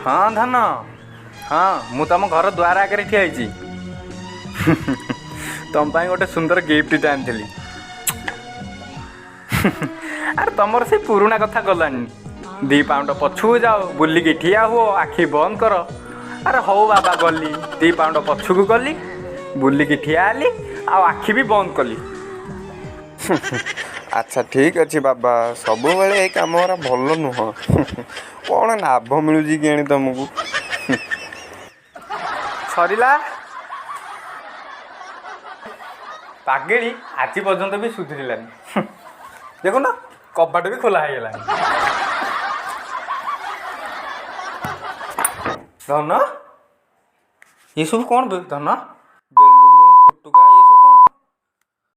हाँ धन, हाँ मु तुम घर द्वार आगे ठिया तुम गोटे सुंदर गिफ्ट आनी अरे तुमर से पुराणा कथा गलानी 2 पाउंड पछू जाओ बुलिकी ठिया हुओ आखि बंद कर। अरे हौ बाबा गली 2 पाउंड पछू गली बुलिकी ठिया आली आ आखि भी बंद कली। अच्छा ठीक अच्छे बाबा सब बेले ये कम भल नुह कौन लाभ मिलूँ कि तुमको सरिला पागेड़ी आज पर्यंत भी सुधरलानी देखो ना कबाट भी खोला है धन ये सब कौन धन